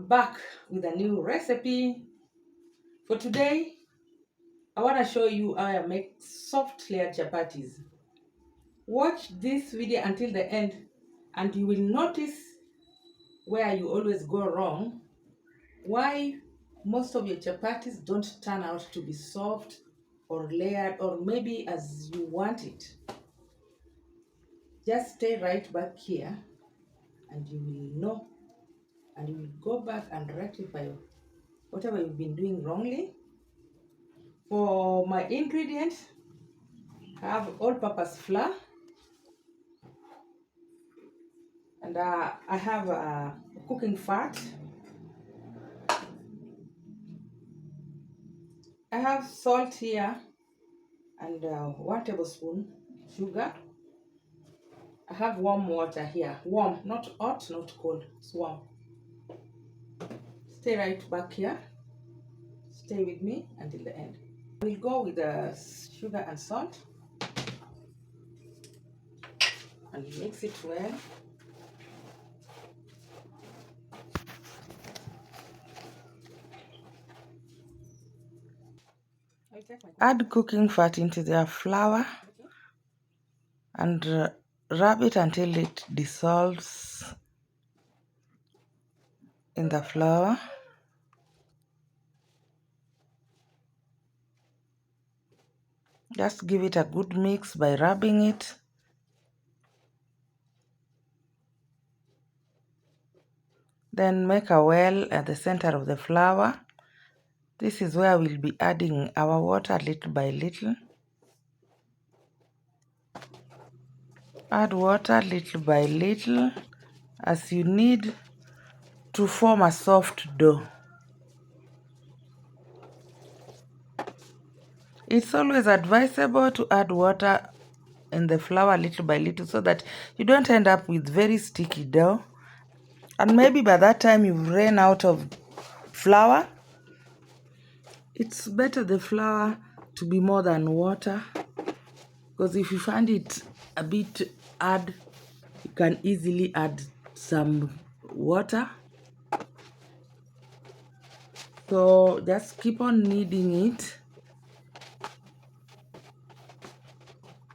back with a new recipe. For today, I want to show you how I make soft layered chapatis. Watch this video until the end and you will notice where you always go wrong, why most of your chapatis don't turn out to be soft or layered or maybe as you want it. Just stay right back here and you will know, and you will go back and rectify whatever you've been doing wrongly. For my ingredients, I have all-purpose flour, and I have cooking fat. I have salt here and 1 tablespoon sugar. I have warm water here, warm, not hot, not cold, it's warm. Stay right back here. Stay with me until the end. We'll go with the sugar and salt and mix it well. Add cooking fat into the flour and rub it until it dissolves in the flour. Just give it a good mix by rubbing it. Then make a well at the center of the flour. This is where we'll be adding our water little by little. Add water little by little as you need to form a soft dough. It's always advisable to add water in the flour little by little so that you don't end up with very sticky dough. And maybe by that time you've ran out of flour. It's better the flour to be more than water, because if you find it a bit hard, you can easily add some water. So just keep on kneading it.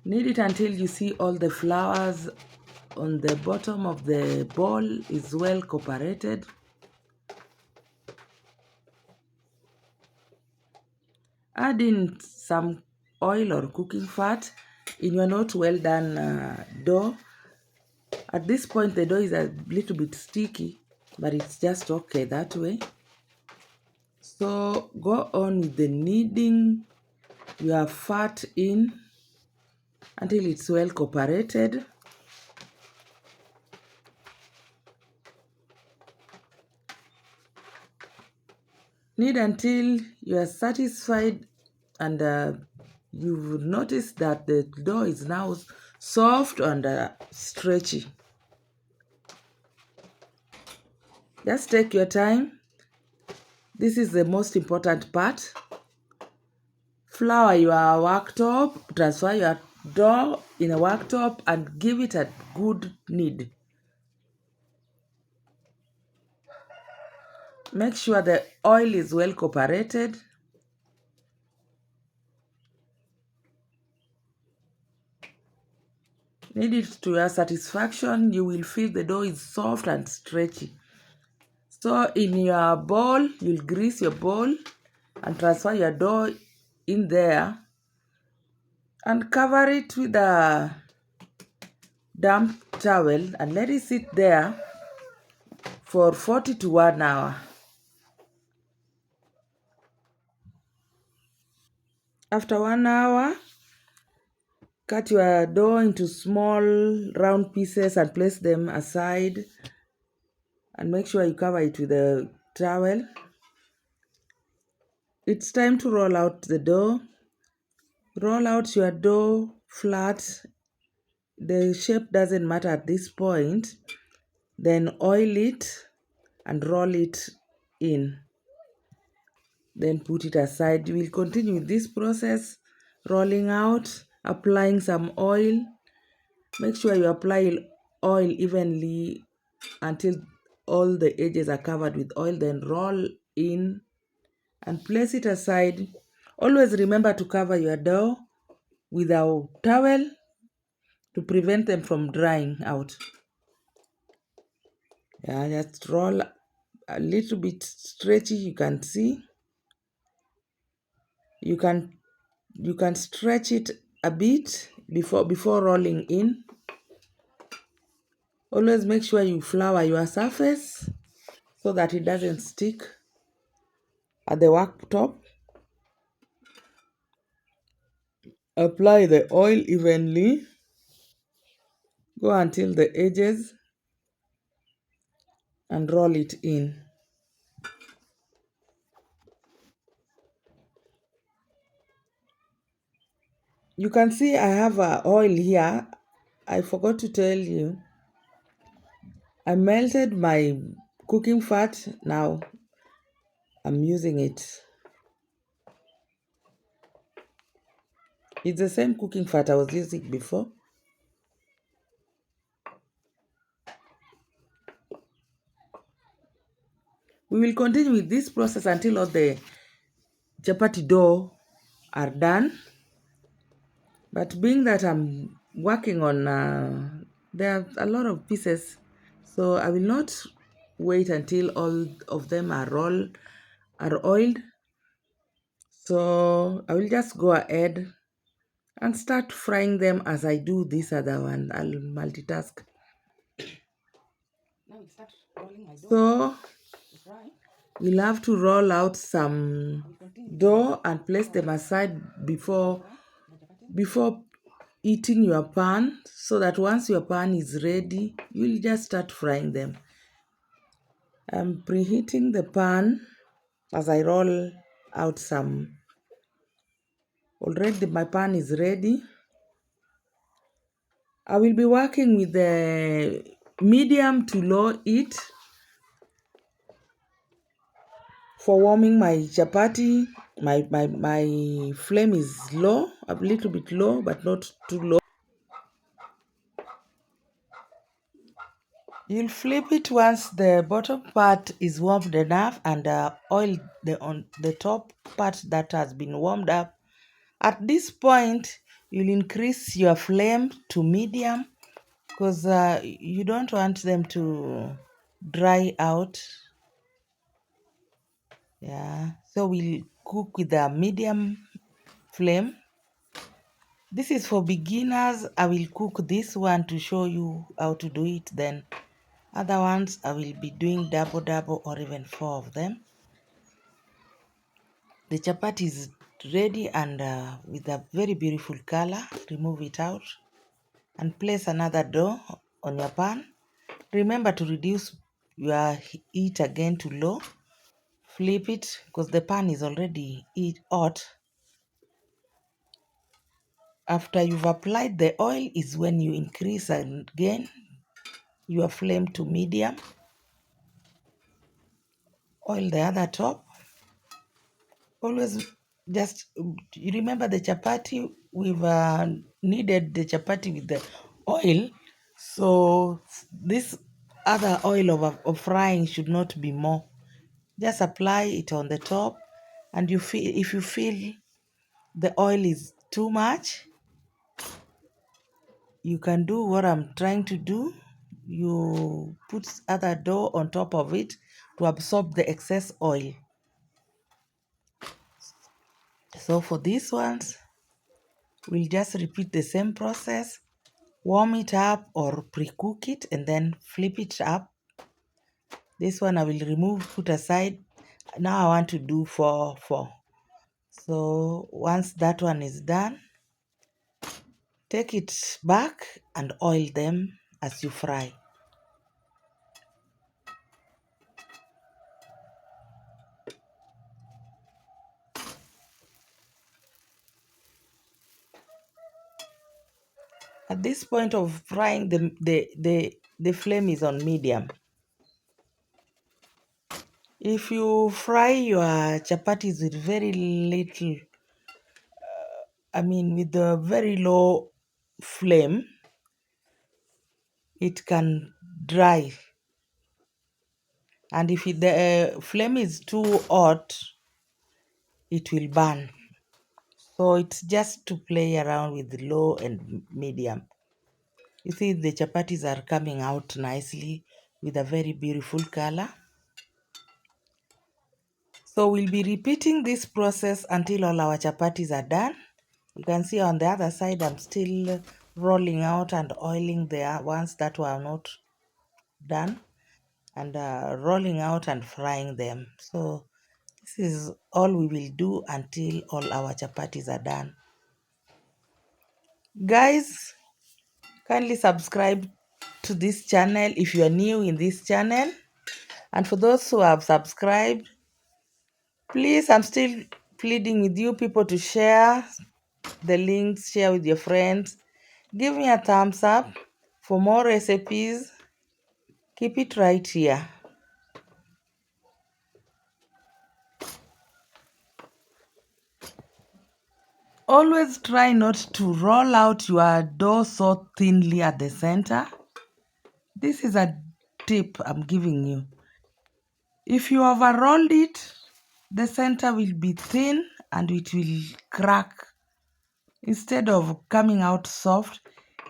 Knead it until you see all the flours on the bottom of the bowl is well cooperated. Add in some oil or cooking fat in your not well done dough. At this point the dough is a little bit sticky, but it's just okay that way. So go on with the kneading your fat in until it's well cooperated. Knead until you are satisfied and you notice that the dough is now soft and stretchy. Just take your time. This is the most important part. Flour your worktop, transfer your dough in a worktop and give it a good knead. Make sure the oil is well cooperated. Knead it to your satisfaction. You will feel the dough is soft and stretchy. So in your bowl, you'll grease your bowl and transfer your dough in there and cover it with a damp towel and let it sit there for 40 to 1 hour. After 1 hour, cut your dough into small round pieces and place them aside, and make sure you cover it with a towel. It's time to roll out the dough. Roll out your dough flat. The shape doesn't matter at this point. Then oil it and roll it in. Then put it aside. You will continue with this process, rolling out, applying some oil. Make sure you apply oil evenly until all the edges are covered with oil, then roll in and place it aside. Always remember to cover your dough with a towel to prevent them from drying out. Yeah, just roll a little bit stretchy. You can see you can stretch it a bit before rolling in. Always make sure you flour your surface so that it doesn't stick at the worktop. Apply the oil evenly. Go until the edges and roll it in. You can see I have oil here. I forgot to tell you. I melted my cooking fat. Now I'm using it. It's the same cooking fat I was using before. We will continue with this process until all the chapati dough are done. But being that I'm working on, there are a lot of pieces, so I will not wait until all of them are oiled. So I will just go ahead and start frying them as I do this other one. I'll multitask. Now we start rolling my dough. So we'll have to roll out some dough and place them aside before eating your pan, so that once your pan is ready, you'll just start frying them. I'm preheating the pan as I roll out some. Already my pan is ready. I will be working with the medium to low heat for warming my chapati. My flame is low, a little bit low, but not too low. You'll flip it once the bottom part is warmed enough and oil on the top part that has been warmed up. At this point, you'll increase your flame to medium because you don't want them to dry out. Yeah, so we'll cook with a medium flame. This is for beginners. I will cook this one to show you how to do it. Then other ones I will be doing double or even 4 of them. The chapati is ready and with a very beautiful color. Remove it out and place another dough on your pan. Remember to reduce your heat again to low. Flip it because the pan is already hot. After you've applied the oil is when you increase again your flame to medium. Oil the other top. Always just you remember the chapati, we've kneaded the chapati with the oil, so this other oil of frying should not be more. Just apply it on the top, and if you feel the oil is too much, you can do what I'm trying to do. You put other dough on top of it to absorb the excess oil. So for these ones, we'll just repeat the same process. Warm it up or pre-cook it and then flip it up. This one I will remove, put aside. Now I want to do 4. So once that one is done, take it back and oil them as you fry. At this point of frying, the flame is on medium. If you fry your chapatis with very little, with a very low flame, it can dry. And if the flame is too hot, it will burn. So it's just to play around with low and medium. You see the chapatis are coming out nicely with a very beautiful color. So we'll be repeating this process until all our chapatis are done. You can see on the other side I'm still rolling out and oiling the ones that were not done, and rolling out and frying them. So this is all we will do until all our chapatis are done. Guys, kindly subscribe to this channel if you are new in this channel. And for those who have subscribed, please, I'm still pleading with you people to share the links, share with your friends. Give me a thumbs up for more recipes. Keep it right here. Always try not to roll out your dough so thinly at the center. This is a tip I'm giving you. If you overrolled it, the center will be thin and it will crack. Instead of coming out soft,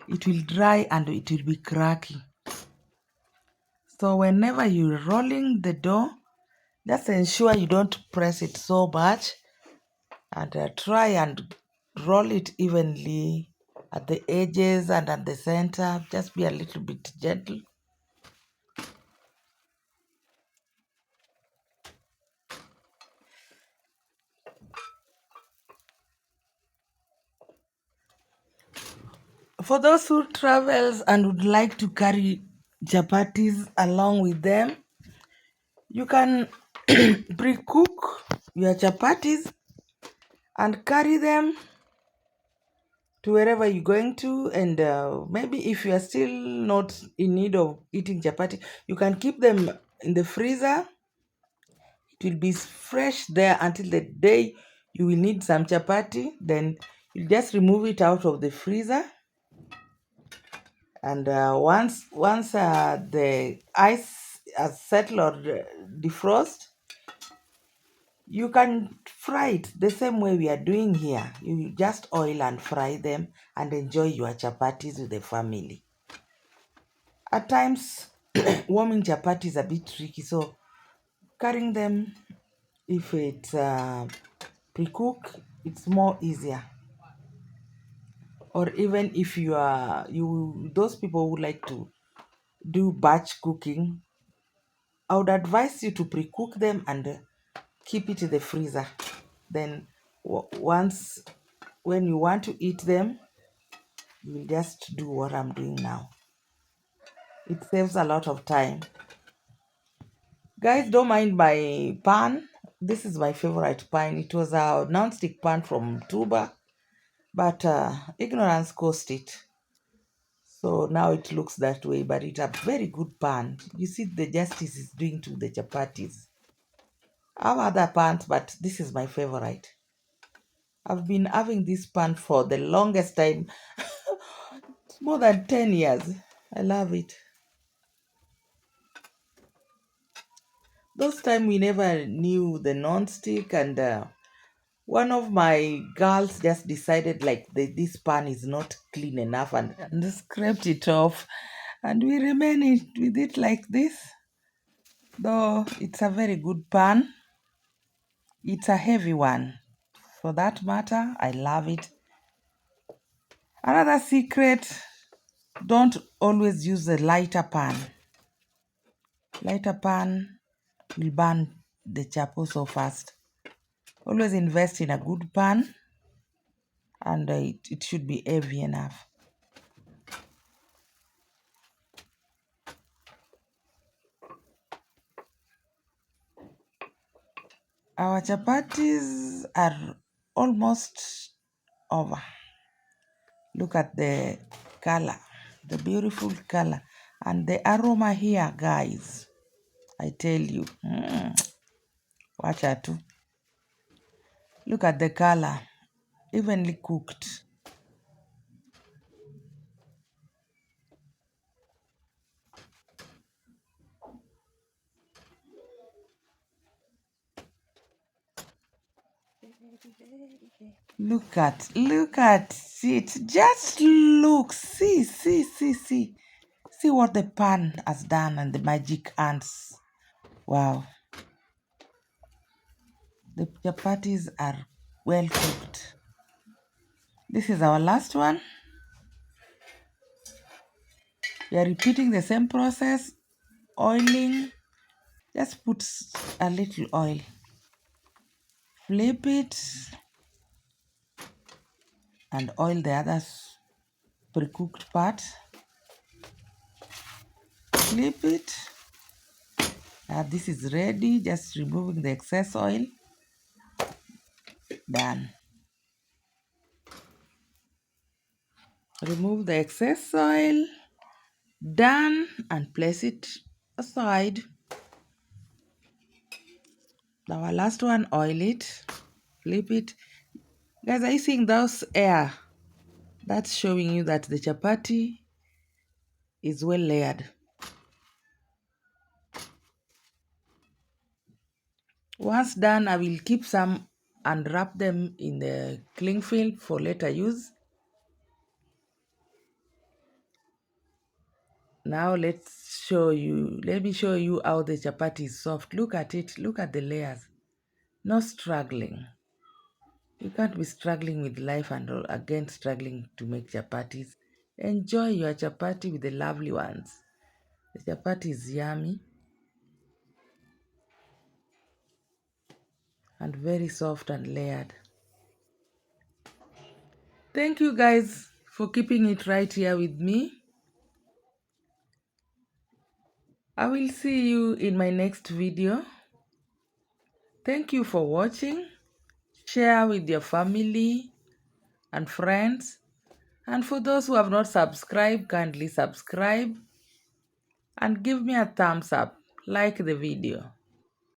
it will dry and it will be cracky. So whenever you're rolling the dough, just ensure you don't press it so much, and try and roll it evenly at the edges and at the center. Just be a little bit gentle. For those who travels and would like to carry chapatis along with them, you can pre-cook your chapatis and carry them to wherever you're going to. And maybe if you are still not in need of eating chapati, you can keep them in the freezer. It will be fresh there until the day you will need some chapati. Then you just remove it out of the freezer, and once the ice has settled or defrost, you can fry it the same way we are doing here. You just oil and fry them and enjoy your chapatis with the family. At times, warming chapati is a bit tricky, so carrying them, if it's pre-cooked, it's more easier. Or even if you are those people who like to do batch cooking, I would advise you to pre-cook them and keep it in the freezer. Then once when you want to eat them, you will just do what I'm doing now. It saves a lot of time. Guys, don't mind my pan. This is my favorite pan. It was a non-stick pan from Tuba, but ignorance caused it. So now it looks that way, but it's a very good pan. You see the justice is doing to the chapatis. I have other pans, but this is my favorite. I've been having this pan for the longest time, more than 10 years. I love it. Those time we never knew the non-stick, and one of my girls just decided like this pan is not clean enough, and scraped it off, and we remain with it like this. Though it's a very good pan, it's a heavy one. For that matter, I love it. Another secret, don't always use a lighter pan. Lighter pan will burn the chapo so fast. Always invest in a good pan, and it should be heavy enough. Our chapatis are almost over. Look at the color, the beautiful color, and the aroma here, guys. I tell you, watch out. Look at the color, evenly cooked. Look at it. Just look. See. See what the pan has done and the magic ants. Wow. The chapatis are well cooked. This is our last one. We are repeating the same process. Oiling. Just put a little oil. Flip it and oil the other pre-cooked part. Flip it. This is ready. Just removing the excess oil. Done. Remove the excess oil. Done, and place it aside. Our last one, oil it. Flip it. Guys, are you seeing those air? That's showing you that the chapati is well layered. Once done, I will keep some and wrap them in the cling film for later use. Now let me show you how the chapati is soft. Look at it. Look at the layers. No struggling. You can't be struggling with life and again struggling to make chapatis. Enjoy your chapati with the lovely ones. The chapati is yummy and very soft and layered. Thank you guys for keeping it right here with me. I will see you in my next video. Thank you for watching. Share with your family and friends. And for those who have not subscribed, kindly subscribe and give me a thumbs up. Like the video.